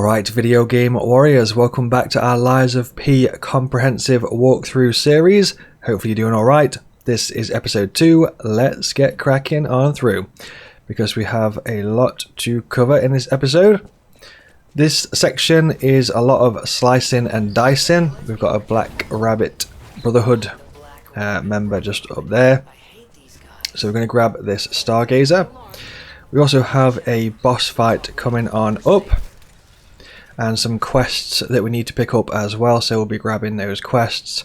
Alright, video game warriors, welcome back to our Lies of P comprehensive walkthrough series. Hopefully you're doing alright. This is episode 2. Let's get cracking on through, because we have a lot to cover in this episode. This section is a lot of slicing and dicing. We've got a Black Rabbit Brotherhood member just up there. So we're going to grab this Stargazer. We also have a boss fight coming on up, and some quests that we need to pick up as well, so we'll be grabbing those quests.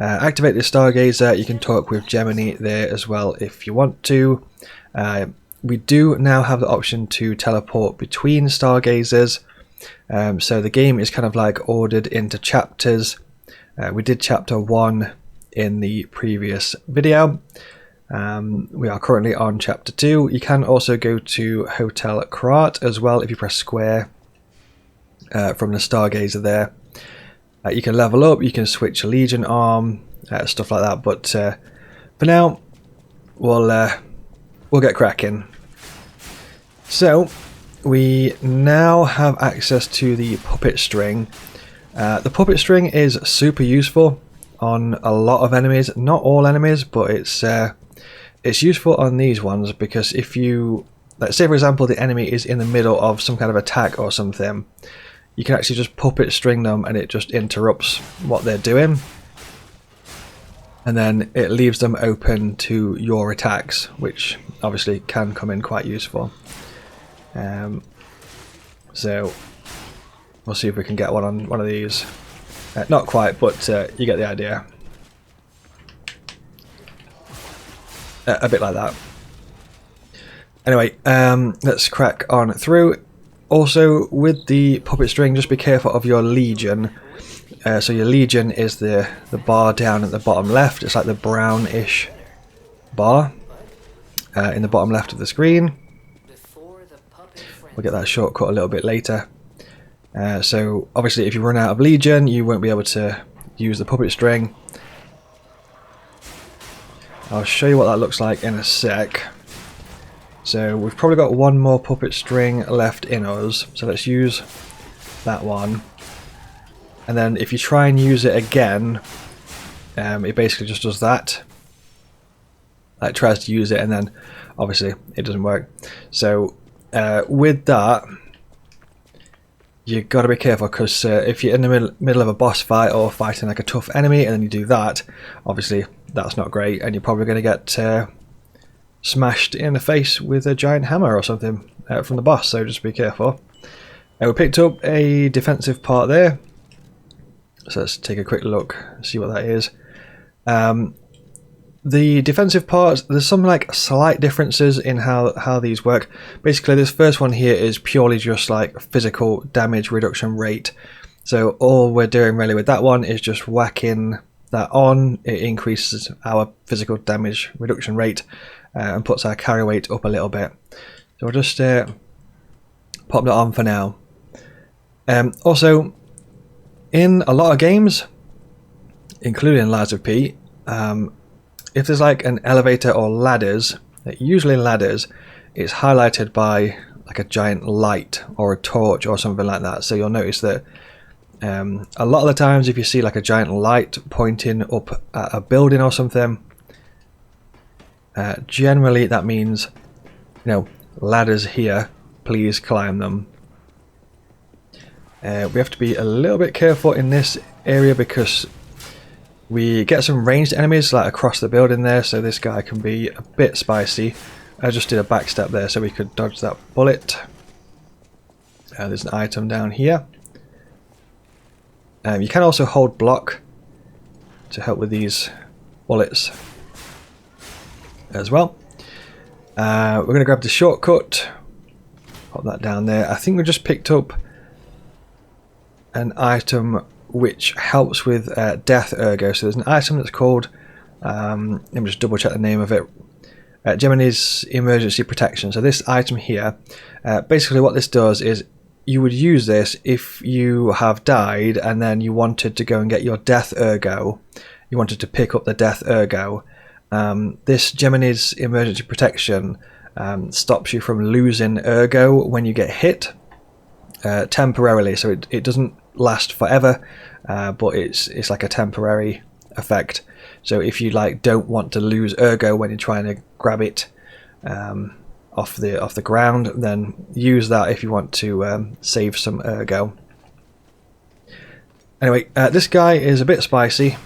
Activate the Stargazer. You can talk with Gemini there as well if you want to. We do now have the option to teleport between Stargazers, so the game is kind of like ordered into chapters. We did chapter 1 in the previous video. We are currently on chapter 2. You can also go to Hotel Quartz as well if you press square from the Stargazer there. You can level up, you can switch a Legion arm, stuff like that, but for now we'll get cracking. So we now have access to the puppet string. The puppet string is super useful on a lot of enemies, not all enemies, but it's useful on these ones, because if you, let's say for example the enemy is in the middle of some kind of attack or something, you can actually just puppet string them and it just interrupts what they're doing, and then it leaves them open to your attacks, which obviously can come in quite useful. So we'll see if we can get one on one of these. Not quite, but you get the idea. A bit like that. Anyway, let's crack on through. Also, with the puppet string, just be careful of your Legion. So your Legion is the bar down at the bottom left. It's like the brownish bar in the bottom left of the screen. We'll get that shortcut a little bit later. So obviously if you run out of Legion, you won't be able to use the puppet string. I'll show you what that looks like in a sec. So we've probably got one more puppet string left in us, so let's use that one. And then if you try and use it again, it basically just does that. Like, tries to use it, and then obviously it doesn't work. So with that, you've got to be careful, because if you're in the middle of a boss fight or fighting like a tough enemy and then you do that, obviously that's not great, and you're probably going to get smashed in the face with a giant hammer or something from the boss, so just be careful. We picked up a defensive part there, so let's take a quick look, see what that is. The defensive parts, there's some like slight differences in how these work. Basically this first one here is purely just like physical damage reduction rate, so all we're doing really with that one is just whacking that on. It increases our physical damage reduction rate and puts our carry weight up a little bit. So we'll just pop that on for now. Also, in a lot of games, including Lies of P, if there's like an elevator or ladders, usually ladders, it's highlighted by like a giant light or a torch or something like that. So you'll notice that a lot of the times if you see like a giant light pointing up at a building or something, generally that means, you know, ladders here, please climb them. We have to be a little bit careful in this area because we get some ranged enemies like across the building there, so this guy can be a bit spicy. I just did a backstep there so we could dodge that bullet. There's an item down here. You can also hold block to help with these bullets as well. We're going to grab the shortcut, pop that down there. I think we just picked up an item which helps with death ergo. So there's an item that's called, let me just double check the name of it, Gemini's emergency protection. So this item here, basically what this does is you would use this if you have died and then you wanted to go and get your death ergo, you wanted to pick up the death ergo. This Gemini's emergency protection stops you from losing ergo when you get hit. temporarily, so it doesn't last forever, but it's like a temporary effect. So if you like don't want to lose ergo when you're trying to grab it off the ground, then use that if you want to save some ergo. Anyway, this guy is a bit spicy.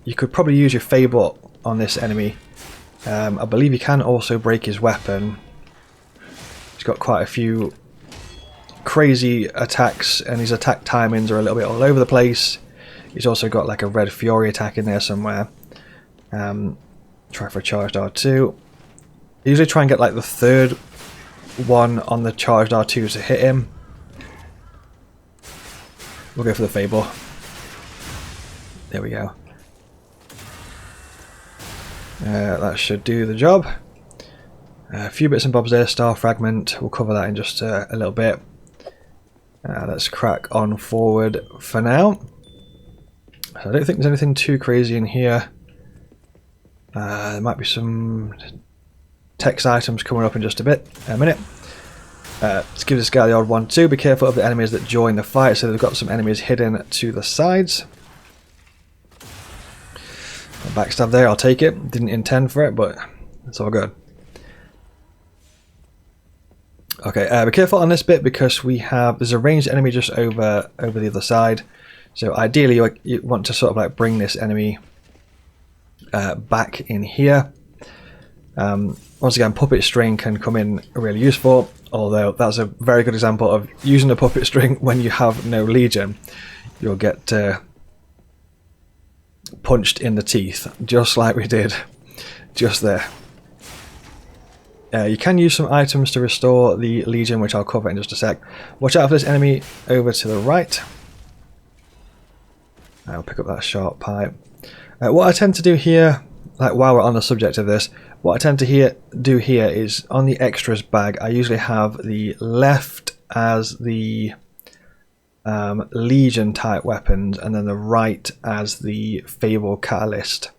You could probably use your Fable on this enemy. I believe you can also break his weapon. He's got quite a few crazy attacks, and his attack timings are a little bit all over the place. He's also got like a red fury attack in there somewhere. Try for a charged R2. I usually try and get like the third one on the charged R2s to hit him. We'll go for the Fable. There we go. That should do the job. A few bits and bobs there. Star fragment. We'll cover that in just a little bit. Let's crack on forward for now. I don't think there's anything too crazy in here. There might be some text items coming up in just a minute. Let's give this guy the odd one too. Be careful of the enemies that join the fight. So they've got some enemies hidden to the sides. A backstab there, I'll take it. Didn't intend for it, but it's all good. Okay, be careful on this bit because there's a ranged enemy just over the other side. So ideally you want to sort of like bring this enemy back in here. Once again, puppet string can come in really useful, although that's a very good example of using a puppet string when you have no legion. You'll get punched in the teeth, just like we did just there. You can use some items to restore the legion, which I'll cover in just a sec. Watch out for this enemy over to the right. I'll pick up that sharp pipe. What I tend to do here, like while we're on the subject of this, what I tend to do here is on the extras bag, I usually have the left as the Legion type weapons and then the right as the Fable Catalyst.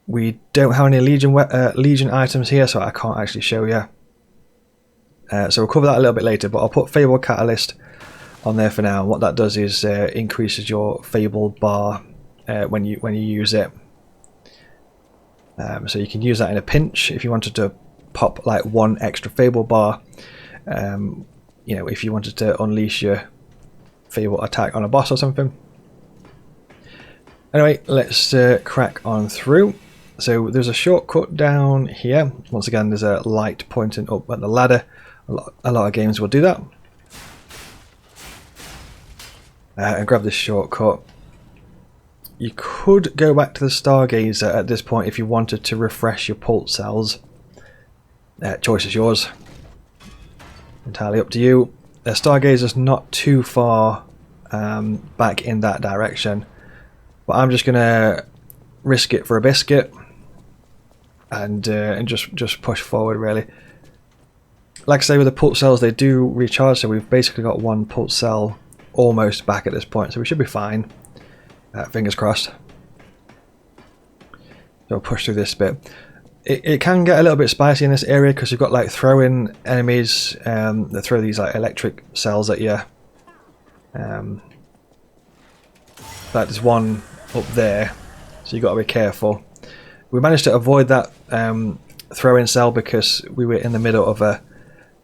We don't have any Legion items here, so I can't actually show you. So we'll cover that a little bit later, but I'll put Fable Catalyst on there for now. What that does is increases your Fable bar when you use it. So you can use that in a pinch if you wanted to pop like one extra Fable bar. You know, if you wanted to unleash your Fable attack on a boss or something. Anyway, let's crack on through. So there's a shortcut down here. Once again, there's a light pointing up at the ladder. A lot of games will do that. And grab this shortcut. You could go back to the Stargazer at this point if you wanted to refresh your pulse cells. Choice is yours. Entirely up to you. Stargazer's not too far back in that direction, but I'm just gonna risk it for a biscuit and just push forward really. Like I say, with the pulse cells they do recharge, so we've basically got one pulse cell almost back at this point, so we should be fine. Fingers crossed. So we'll push through this bit. It can get a little bit spicy in this area because you've got like throwing enemies that throw these like electric cells at you. Like there's one up there, so you've got to be careful. We managed to avoid that throw-in cell because we were in the middle of a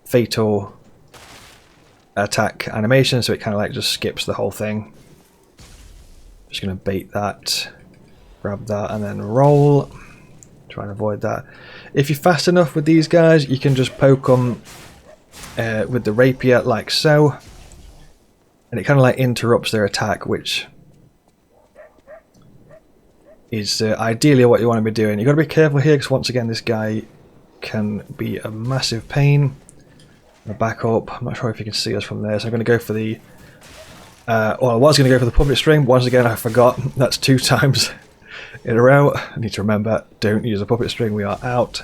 fatal attack animation, so it kind of like just skips the whole thing. Just going to bait that, grab that, and then roll. Try and avoid that. If you're fast enough with these guys, you can just poke them with the rapier like so, and it kind of like interrupts their attack, which is ideally what you want to be doing. You've got to be careful here because once again this guy can be a massive pain. I'm back up. I'm not sure if you can see us from there, so I'm going to go for the well, I was going to go for the puppet string, but once again I forgot. That's 2 times in a row. I need to remember, don't use a puppet string, we are out.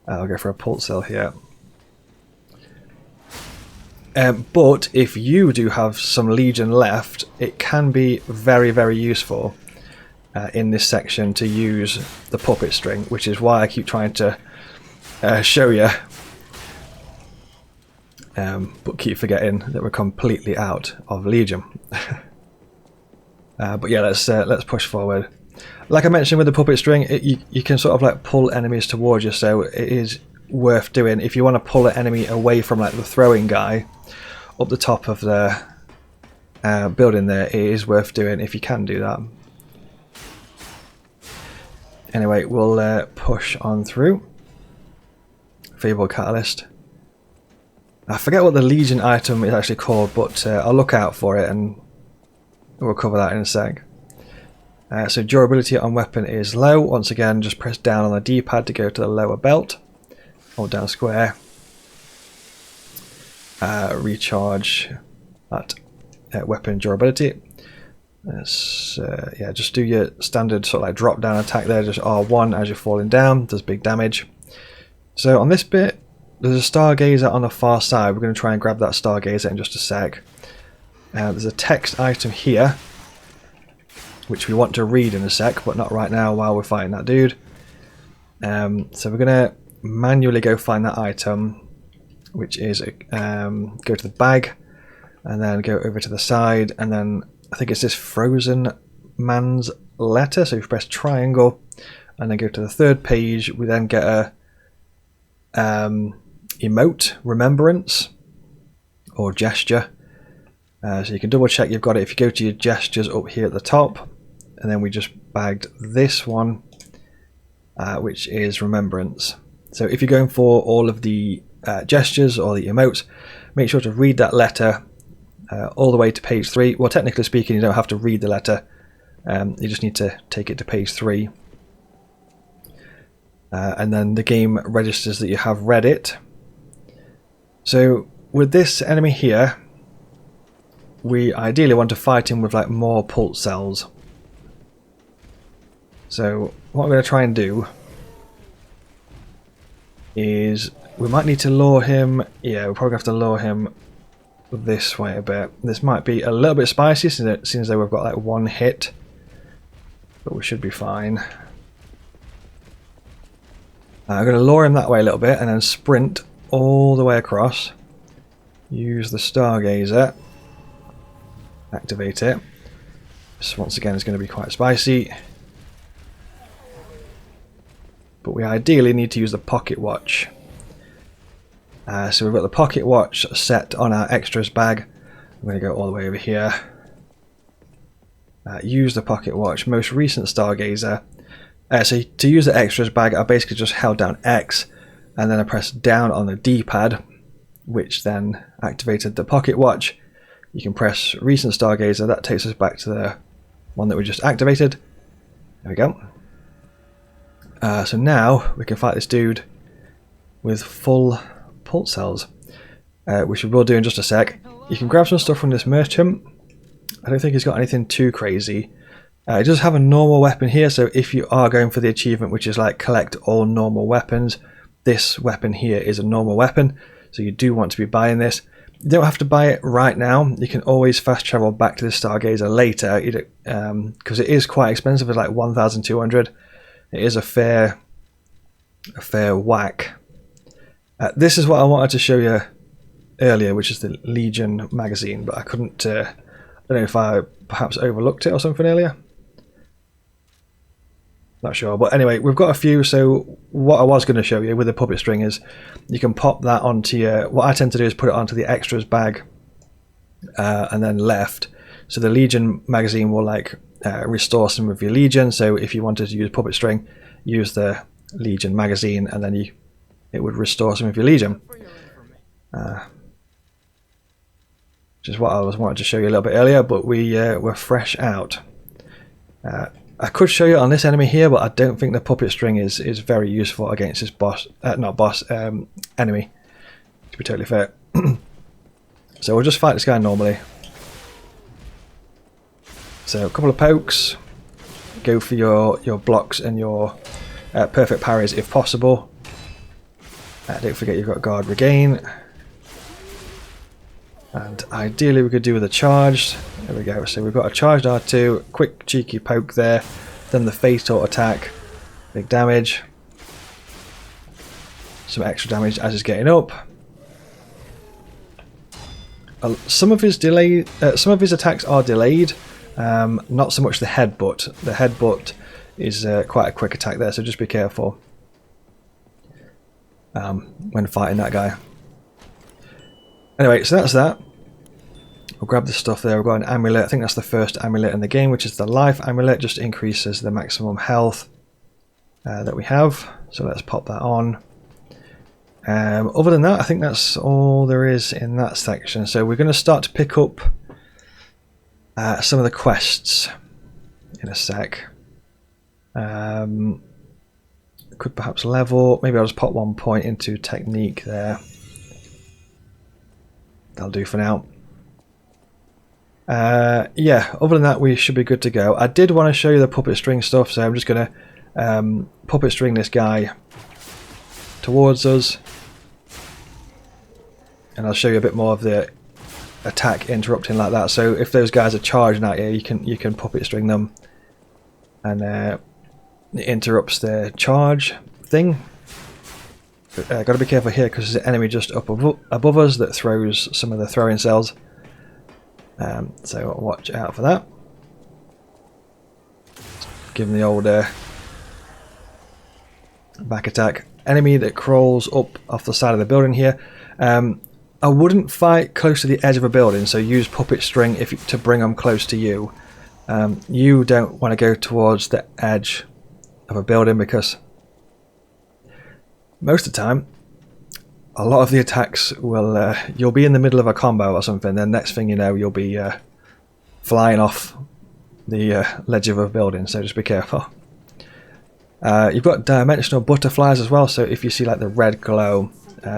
I'll go for a pulse cell here. But if you do have some Legion left, it can be very, very useful in this section to use the puppet string, which is why I keep trying to show you. but keep forgetting that we're completely out of Legion. But yeah, let's push forward. Like I mentioned with the puppet string, you can sort of like pull enemies towards you, so it is worth doing. If you want to pull an enemy away from like the throwing guy up the top of the building there, it is worth doing if you can do that. Anyway, we'll push on through. Feeble Catalyst. I forget what the Legion item is actually called, but I'll look out for it and we'll cover that in a sec. So durability on weapon is low. Once again, just press down on the D-pad to go to the lower belt. Hold down square. Recharge that weapon durability. Yeah, just do your standard sort of like drop down attack there, just R1 as you're falling down, does big damage. So on this bit, there's a Stargazer on the far side. We're going to try and grab that Stargazer in just a sec. There's a text item here, which we want to read in a sec, but not right now while we're fighting that dude. So we're going to manually go find that item, which is go to the bag, and then go over to the side, and then I think it's this frozen man's letter. So if you press triangle and then go to the third page, we then get a emote, remembrance, or gesture. So you can double check you've got it if you go to your gestures up here at the top, and then we just bagged this one, which is remembrance. So if you're going for all of the gestures or the emotes, make sure to read that letter all the way to page 3. Well, technically speaking, you don't have to read the letter, you just need to take it to page 3. And then the game registers that you have read it. So with this enemy here, we ideally want to fight him with like more pulse cells. So what I'm going to try and do is we might need to lure him. Yeah, we'll probably have to lure him this way a bit. This might be a little bit spicy since though we've got like one hit, but we should be fine. I'm going to lure him that way a little bit and then sprint all the way across. Use the Stargazer. Activate it. This once again is going to be quite spicy. But we ideally need to use the pocket watch. So we've got the pocket watch set on our extras bag. I'm going to go all the way over here. Use the pocket watch. Most recent Stargazer. So to use the extras bag, I basically just held down X and then I pressed down on the D-pad, which then activated the pocket watch. You can press recent Stargazer. That takes us back to the one that we just activated. There we go. So now we can fight this dude with full pulse cells, which we will do in just a sec. You can grab some stuff from this merchant. I don't think he's got anything too crazy. It does have a normal weapon here, so if you are going for the achievement, which is like collect all normal weapons, this weapon here is a normal weapon, so you do want to be buying this. You don't have to buy it right now. You can always fast travel back to the Stargazer later, because it is quite expensive. It's like 1,200. It is a fair whack. This is what I wanted to show you earlier, which is the Legion magazine, but I couldn't. I don't know if I perhaps overlooked it or something earlier. Not sure, but anyway, we've got a few. So what I was going to show you with the puppet string is you can pop that onto your. What I tend to do is put it onto the extras bag, and then left. So the Legion magazine will like restore some of your Legion. So if you wanted to use puppet string, use the Legion magazine, and then it would restore some of your Legion. Which is what I was wanting to show you a little bit earlier, but we're fresh out. I could show you on this enemy here, but I don't think the puppet string is very useful against this boss, enemy, to be totally fair. So we'll just fight this guy normally. So a couple of pokes, go for your blocks and your perfect parries if possible. Don't forget you've got guard regain. And ideally we could do with a charged. There we go. So we've got a charged R2, quick cheeky poke there, then the fatal attack, big damage, some extra damage as it's getting up. some of his attacks are delayed. Not so much the headbutt. The headbutt is quite a quick attack there, so just be careful when fighting that guy. Anyway, so that's that. We'll grab the stuff there. We've got an amulet. I think that's the first amulet in the game, which is the life amulet. Just increases the maximum health that we have. So let's pop that on. Other than that, I think that's all there is in that section. So we're going to start to pick up some of the quests in a sec. Could perhaps level. Maybe I'll just pop 1 point into technique there. That'll do for now. Yeah, other than that we should be good to go. I did want to show you the puppet string stuff, so I'm just going to puppet string this guy towards us, and I'll show you a bit more of the attack interrupting like that. So if those guys are charging at you, you can puppet string them, and it interrupts the charge thing. Got to be careful here because there's an enemy just up above us that throws some of the throwing cells. So watch out for that. Give him the old back attack. Enemy that crawls up off the side of the building here. I wouldn't fight close to the edge of a building, so use puppet string to bring them close to you. You don't want to go towards the edge of a building because most of the time a lot of the attacks will you'll be in the middle of a combo or something, then next thing you know you'll be flying off the ledge of a building, so just be careful. You've got dimensional butterflies as well, so if you see like the red glow,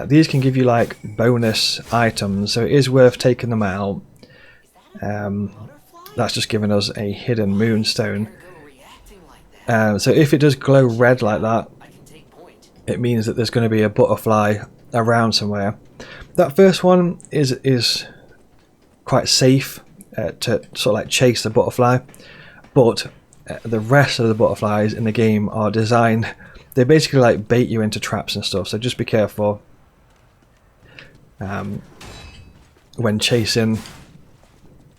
these can give you like bonus items, so it is worth taking them out. That's just giving us a hidden moonstone. So if it does glow red like that, it means that there's going to be a butterfly around somewhere. That first one is quite safe to sort of like chase the butterfly, but the rest of the butterflies in the game are designed, they basically like bait you into traps and stuff, so just be careful when chasing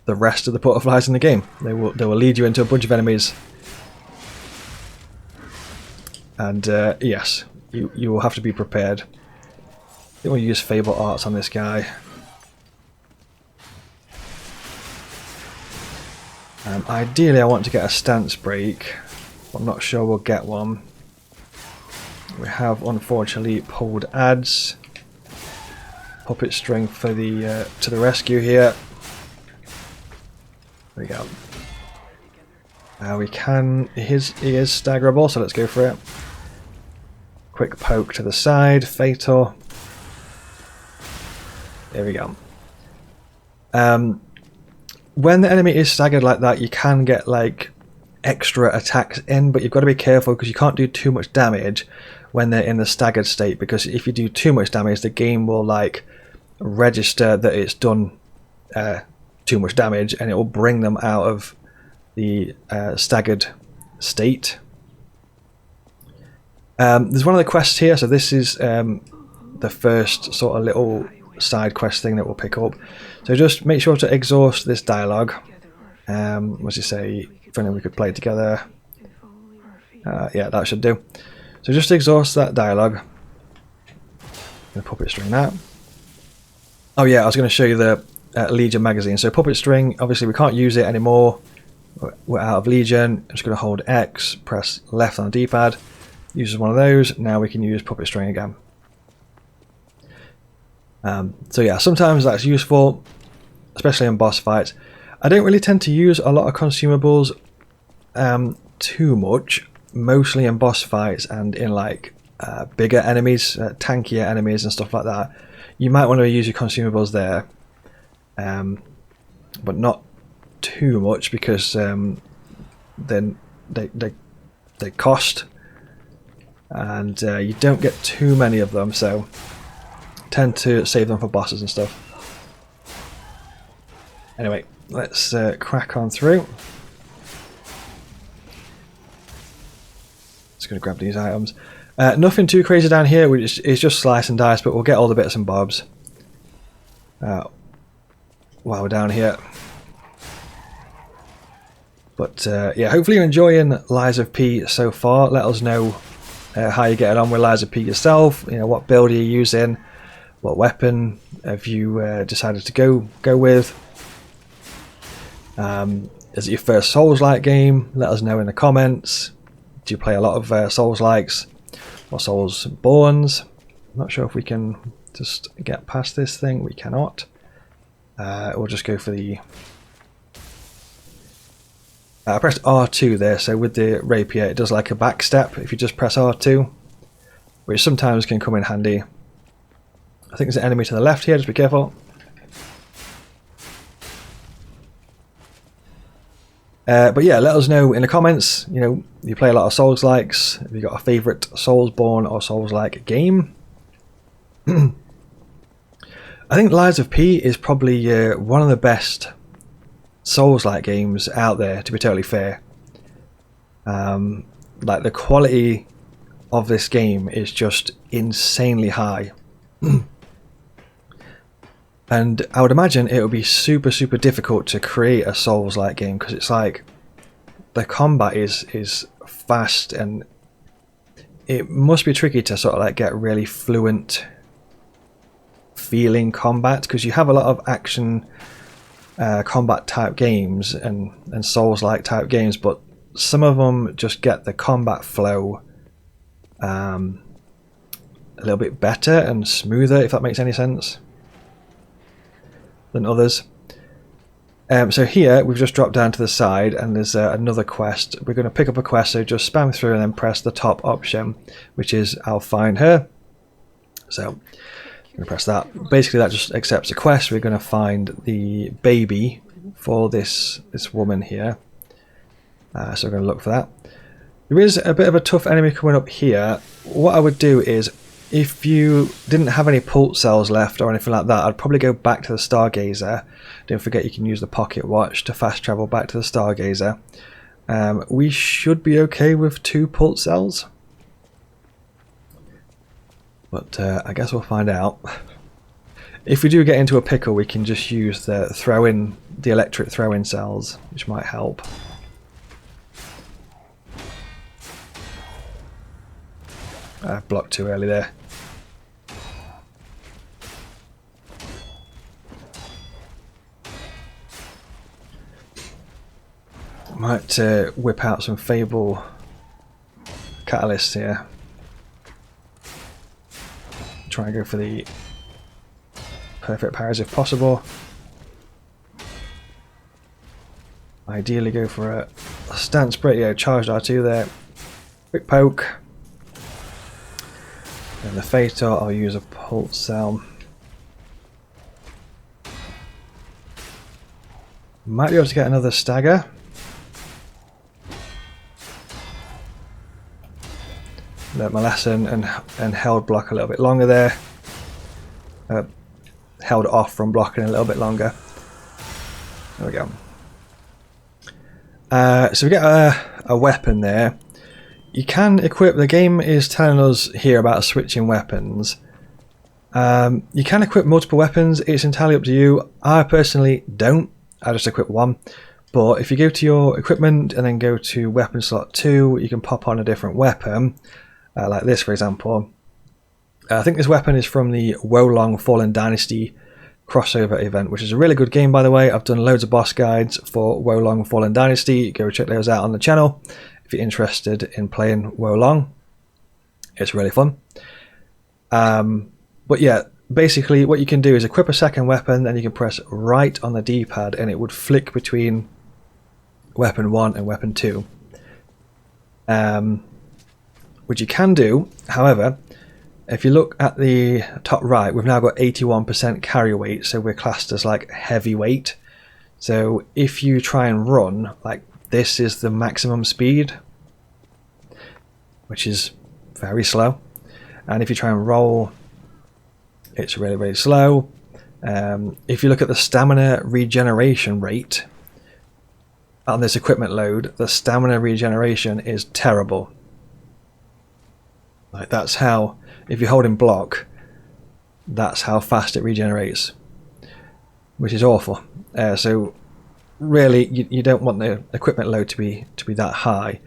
the rest of the butterflies in the game. They will lead you into a bunch of enemies, and yes, you will have to be prepared. I think we'll use Fable Arts on this guy. Ideally I want to get a stance break, but I'm not sure we'll get one. We have unfortunately pulled ads. Puppet string for the to the rescue here. There we go. He is staggerable, so let's go for it. Quick poke to the side, fatal. There we go. When the enemy is staggered like that, you can get like extra attacks in, but you've got to be careful because you can't do too much damage when they're in the staggered state, because if you do too much damage, the game will like register that it's done too much damage, and it will bring them out of the staggered state. There's one of the quests here, so this is the first sort of little side quest thing that we'll pick up. So just make sure to exhaust this dialogue. What does it say? If only we could play together. Yeah, that should do. So just exhaust that dialogue. I'm going to puppet string that. Oh yeah, I was going to show you the Legion magazine. So puppet string, obviously we can't use it anymore. We're out of Legion. I'm just going to hold X, press left on the D-pad. Uses one of those. Now we can use puppet string again. So yeah, sometimes that's useful, especially in boss fights. I don't really tend to use a lot of consumables too much, mostly in boss fights and in like bigger enemies, tankier enemies and stuff like that. You might want to use your consumables there, but not too much, because then they cost, and you don't get too many of them, so tend to save them for bosses and stuff. Anyway, let's crack on through. Just going to grab these items. Nothing too crazy down here, it's just slice and dice, but we'll get all the bits and bobs. while we're down here. But yeah, hopefully you're enjoying Lies of P so far. Let us know how you're getting on with Lies of P yourself. You know, what build are you using? What weapon have you decided to go with? Is it your first Souls-like game? Let us know in the comments. Do you play a lot of Souls-likes or Soulsborns? I'm not sure if we can just get past this thing. We cannot. We'll just go for the... I pressed R2 there, so with the rapier it does like a back step if you just press R2, which sometimes can come in handy. I think there's an enemy to the left here, just be careful. But yeah, let us know in the comments, you know, you play a lot of Souls-likes, have you got a favourite Soulsborne or Souls-like game? I think Lies of P is probably one of the best Souls-like games out there, to be totally fair. Like the quality of this game is just insanely high. And I would imagine it would be super difficult to create a Souls-like game, because it's like the combat is fast, and it must be tricky to sort of like get really fluent feeling combat, because you have a lot of action combat type games and Souls-like type games, but some of them just get the combat flow a little bit better and smoother, if that makes any sense, than others. So here we've just dropped down to the side and there's another quest. We're going to pick up a quest, so just spam through and then press the top option, which is I'll find her. So I'm going to press that. Basically that just accepts a quest. We're going to find the baby for this woman here. So we're going to look for that. There is a bit of a tough enemy coming up here. What I would do is, if you didn't have any pulse cells left or anything like that, I'd probably go back to the Stargazer. Don't forget you can use the pocket watch to fast travel back to the Stargazer. We should be okay with 2 pulse cells, but I guess we'll find out. If we do get into a pickle, we can just use the electric throw-in cells, which might help. I blocked too early there. Might whip out some Fable catalysts here. Try and go for the perfect parries if possible. Ideally go for a stance break. Yeah, charged R2 there. Quick poke. And the Fatal, I'll use a pulse cell. Might be able to get another stagger. Learnt my lesson and held block a little bit longer there. Held off from blocking a little bit longer. There we go. So we get a weapon there. You can equip, the game is telling us here about switching weapons. You can equip multiple weapons, it's entirely up to you. I personally don't, I just equip one. But if you go to your equipment and then go to weapon slot 2, you can pop on a different weapon. Like this, for example. I think this weapon is from the Wolong Fallen Dynasty crossover event, which is a really good game, by the way. I've done loads of boss guides for Wolong Fallen Dynasty. Go check those out on the channel if you're interested in playing Wolong. It's really fun. But yeah, basically what you can do is equip a second weapon, and you can press right on the D-pad and it would flick between weapon 1 and weapon 2. Which you can do. However, if you look at the top right, we've now got 81% carry weight, so we're classed as like heavyweight. So if you try and run, like this is the maximum speed, which is very slow. And if you try and roll, it's really slow. If you look at the stamina regeneration rate on this equipment load, the stamina regeneration is terrible. Like that's how, if you're holding block, that's how fast it regenerates. which is awful. So really, you don't want the equipment load to be that high.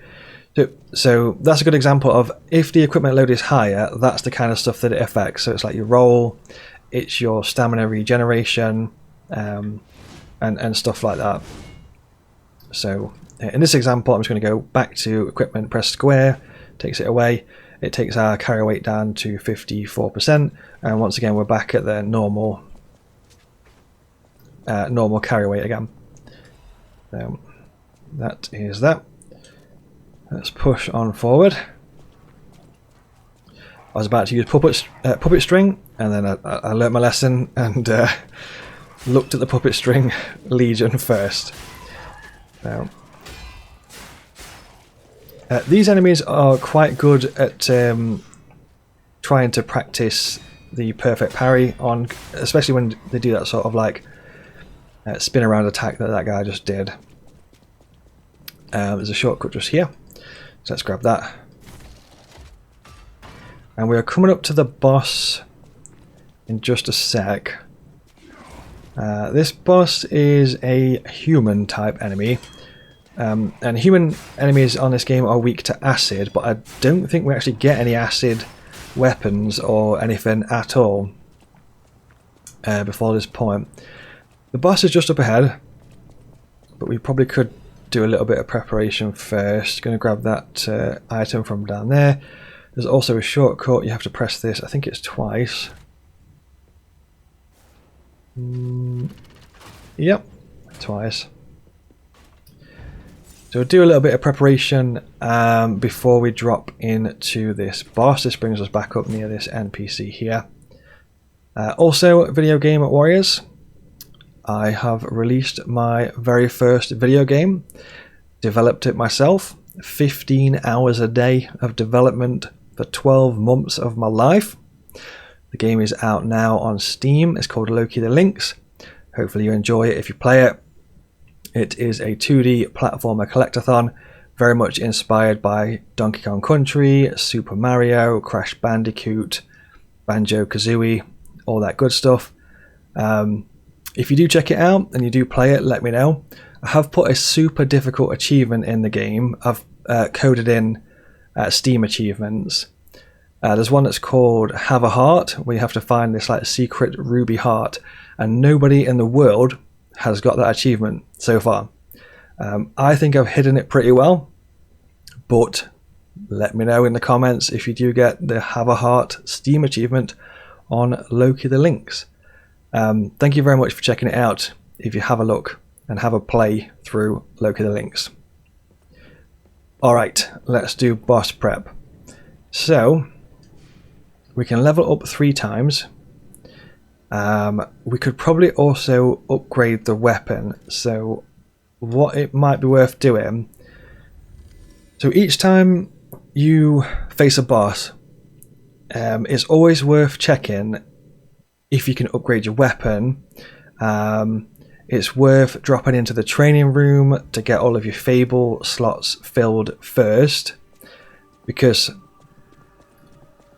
So that's a good example of if the equipment load is higher, that's the kind of stuff that it affects. So it's like your roll, it's your stamina regeneration, and stuff like that. So in this example, I'm just going to go back to equipment, press square, takes it away. It takes our carry weight down to 54%, and once again we're back at the normal carry weight again. So that is that. Let's push on forward. I was about to use puppet string, and then I learnt my lesson and looked at the puppet string legion first. Now, these enemies are quite good at trying to practice the perfect parry on, especially when they do that sort of like spin around attack that guy just did. There's a shortcut just here. So let's grab that. And we're coming up to the boss in just a sec. This boss is a human type enemy. And human enemies on this game are weak to acid, but I don't think we actually get any acid weapons or anything at all before this point. The boss is just up ahead, but we probably could do a little bit of preparation first. Going to grab that item from down there. There's also a shortcut. You have to press this. I think it's twice. Yep, twice. So we'll do a little bit of preparation before we drop into this boss. This brings us back up near this NPC here. Also, video game warriors. I have released my very first video game, developed it myself, 15 hours a day of development for 12 months of my life. The game is out now on Steam. It's called Loki the Lynx. Hopefully you enjoy it if you play it. It is a 2D platformer collectathon, very much inspired by Donkey Kong Country, Super Mario, Crash Bandicoot, Banjo-Kazooie, all that good stuff. If you do check it out and you do play it, let me know. I have put a super difficult achievement in the game. I've coded in Steam achievements. There's one that's called Have a Heart, where you have to find this like secret ruby heart, and nobody in the world has got that achievement so far. I think I've hidden it pretty well, but let me know in the comments if you do get the Have a Heart Steam achievement on Loki the Lynx. Thank you very much for checking it out. If you have a look and have a play through Loki the Lynx. Alright, let's do boss prep. So, we can level up 3 times. We could probably also upgrade the weapon. So, what it might be worth doing. So, each time you face a boss, it's always worth checking if you can upgrade your weapon. It's worth dropping into the training room to get all of your fable slots filled first, because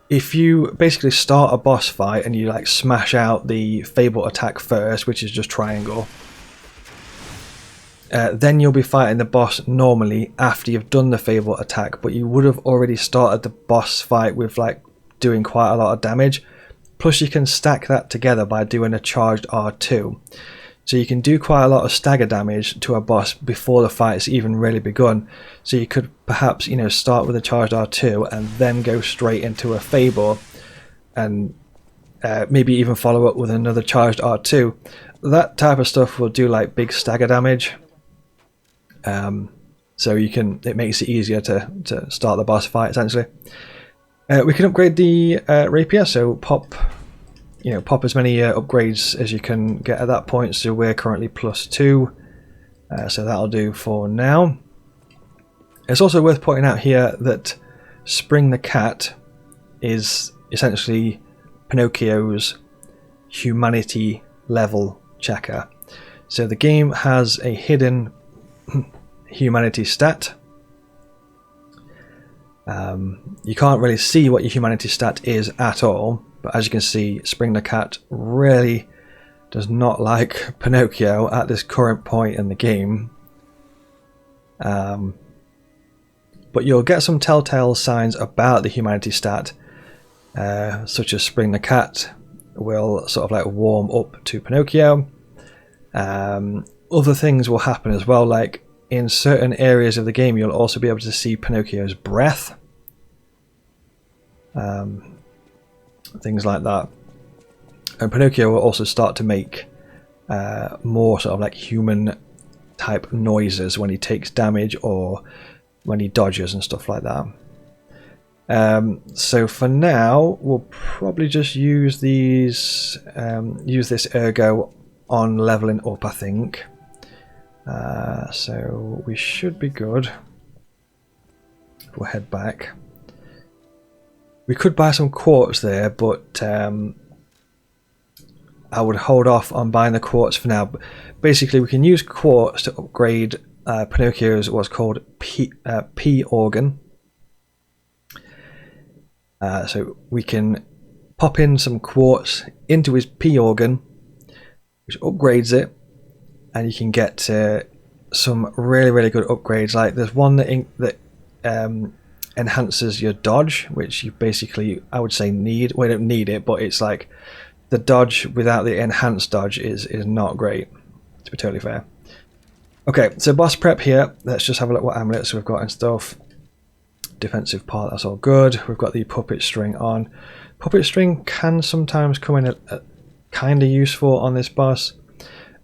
if you basically start a boss fight and you like smash out the fable attack first, which is just triangle, then you'll be fighting the boss normally after you've done the fable attack, but you would have already started the boss fight with like doing quite a lot of damage. Plus you can stack that together by doing a charged R2. So you can do quite a lot of stagger damage to a boss before the fight's even really begun. So you could perhaps, you know, start with a charged R2 and then go straight into a fable, and maybe even follow up with another charged R2. That type of stuff will do like big stagger damage. So it makes it easier to start the boss fight essentially. We can upgrade the rapier, so pop as many upgrades as you can get at that point. So we're currently +2, so that'll do for now. It's also worth pointing out here that Spring the Cat is essentially Pinocchio's humanity level checker. So the game has a hidden humanity stat. You can't really see what your humanity stat is at all, but as you can see, Spring the Cat really does not like Pinocchio at this current point in the game. But you'll get some telltale signs about the humanity stat, such as Spring the cat will sort of like warm up to Pinocchio. Other things will happen as well, like in certain areas of the game you'll also be able to see Pinocchio's breath. Things like that. And Pinocchio will also start to make more sort of like human type noises when he takes damage or when he dodges and stuff like that. So for now we'll probably just use these, use this ergo on leveling up, I think. So we should be good. We'll head back. We could buy some quartz there, but I would hold off on buying the quartz for now. But basically, we can use quartz to upgrade Pinocchio's what's called P organ. So we can pop in some quartz into his P organ, which upgrades it, and you can get some really good upgrades. Like there's one that enhances your dodge, which you basically, I would say, need. Well, you don't need it, but it's like the dodge without the enhanced dodge is not great, to be totally fair. Okay, so boss prep here. Let's just have a look what amulets we've got and stuff. Defensive part, that's all good. We've got the puppet string on. Puppet string can sometimes come in kind of useful on this boss.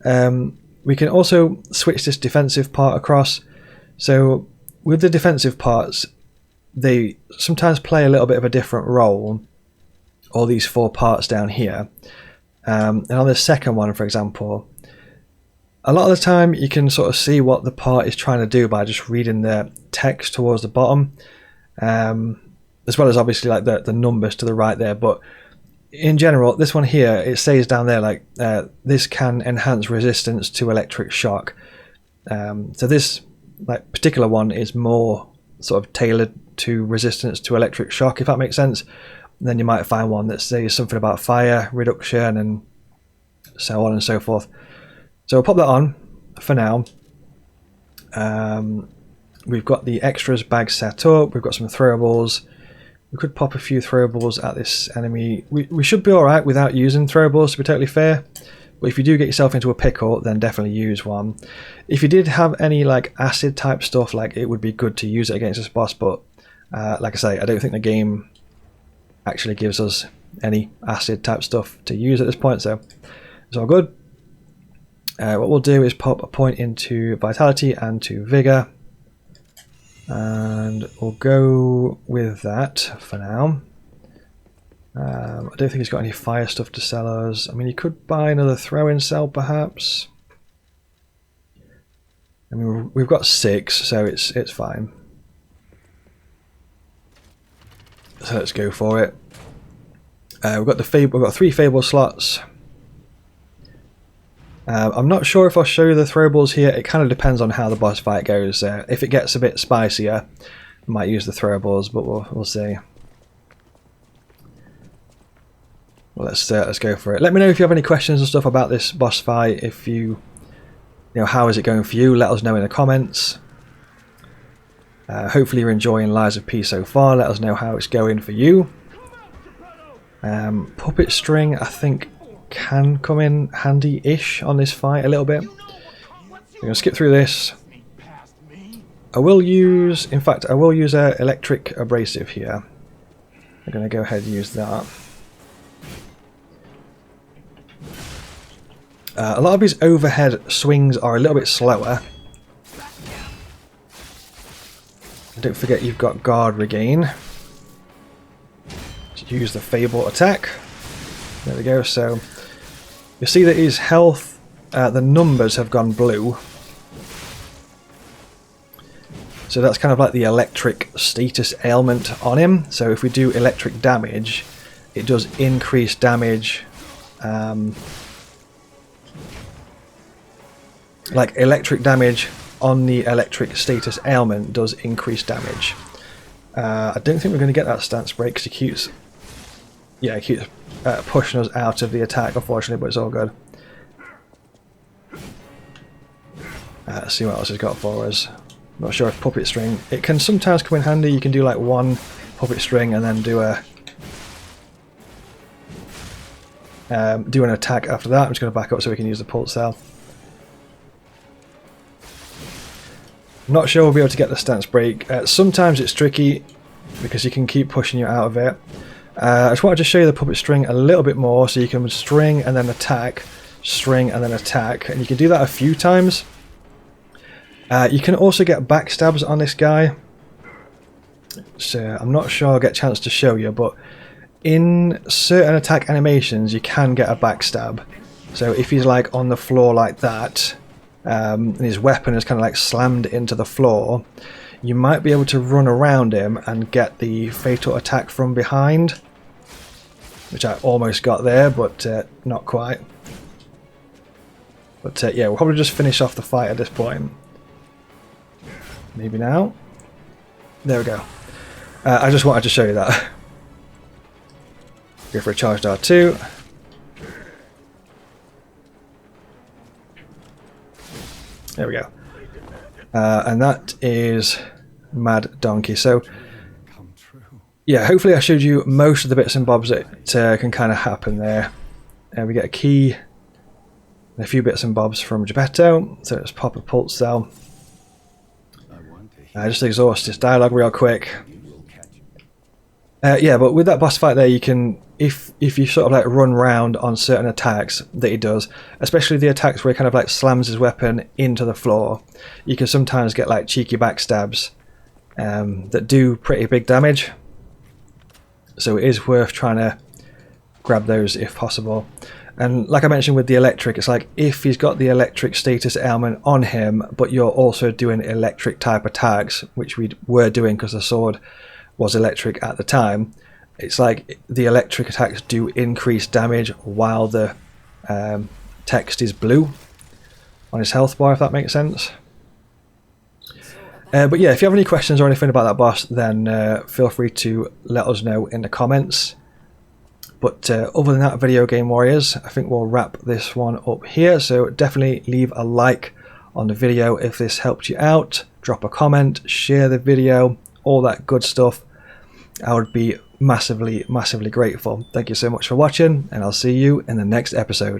We can also switch this defensive part across. So with the defensive parts, they sometimes play a little bit of a different role. All these 4 parts down here. And on the second one, for example, a lot of the time you can sort of see what the part is trying to do by just reading the text towards the bottom. As well as obviously like the numbers to the right there. But in general, this one here, it says down there like this can enhance resistance to electric shock. So this like particular one is more sort of tailored to resistance to electric shock, if that makes sense. And then you might find one that says something about fire reduction and so on and so forth. So we'll pop that on for now. We've got the extras bag set up. We've got some throwables. We could pop a few throwables at this enemy. We should be alright without using throwables, to be totally fair. But if you do get yourself into a pickle, then definitely use one. If you did have any like acid type stuff, like it would be good to use it against this boss. But like I say, I don't think the game actually gives us any acid type stuff to use at this point, so it's all good. What we'll do is pop a point into vitality and to vigor, and we'll go with that for now. I don't think he's got any fire stuff to sell us. I mean, you could buy another throw-in cell perhaps. I mean, we've got 6, so it's fine. So let's go for it. We've got 3 fable slots. I'm not sure if I'll show you the throwables here. It kind of depends on how the boss fight goes. If it gets a bit spicier, I might use the throwables, but we'll see. Well, let's go for it. Let me know if you have any questions and stuff about this boss fight. If you know, how is it going for you? Let us know in the comments. Hopefully you're enjoying Lies of P so far. Let us know how it's going for you. Puppet string, I think, can come in handy-ish on this fight a little bit. We're going to skip through this. I will use electric abrasive here. I'm going to go ahead and use that. A lot of his overhead swings are a little bit slower. Don't forget you've got guard regain. Just use the Fable attack. There we go. So you see that his health, the numbers have gone blue. So that's kind of like the electric status ailment on him. So if we do electric damage, it does increase damage. Like electric damage on the electric status ailment does increase damage. I don't think we're going to get that stance break because he keeps pushing us out of the attack, unfortunately, but it's all good. Let's see what else he's got for us. Not sure if puppet string. It can sometimes come in handy. You can do like one puppet string and then do an attack after that. I'm just going to back up so we can use the pulse cell. Not sure we'll be able to get the stance break. Sometimes it's tricky because you can keep pushing you out of it. I just wanted to show you the puppet string a little bit more, so you can string and then attack, string and then attack, and you can do that a few times. You can also get backstabs on this guy, so I'm not sure I'll get a chance to show you, but in certain attack animations you can get a backstab. So if he's like on the floor like that, and his weapon is kind of like slammed into the floor, you might be able to run around him and get the fatal attack from behind, which I almost got there, but not quite. But yeah, we'll probably just finish off the fight at this point. Maybe now. There we go. I just wanted to show you that. Go for a charged R2. There we go. And that is Mad Donkey. So yeah, hopefully I showed you most of the bits and bobs that can kind of happen there. We get a key and a few bits and bobs from Geppetto. So let's pop a pulse cell. Just exhaust this dialogue real quick. Yeah, but with that boss fight there, you can, if you sort of like run round on certain attacks that he does, especially the attacks where he kind of like slams his weapon into the floor, you can sometimes get like cheeky backstabs that do pretty big damage. So it is worth trying to grab those if possible. And like I mentioned with the electric, it's like if he's got the electric status ailment on him, but you're also doing electric type attacks, which we were doing because the sword was electric at the time, it's like the electric attacks do increase damage while the text is blue on his health bar, if that makes sense. But yeah, if you have any questions or anything about that boss, then feel free to let us know in the comments. But other than that, video game warriors, I think we'll wrap this one up here. So definitely leave a like on the video if this helped you out. Drop a comment, share the video, all that good stuff. I would be massively, massively grateful. Thank you so much for watching, and I'll see you in the next episode.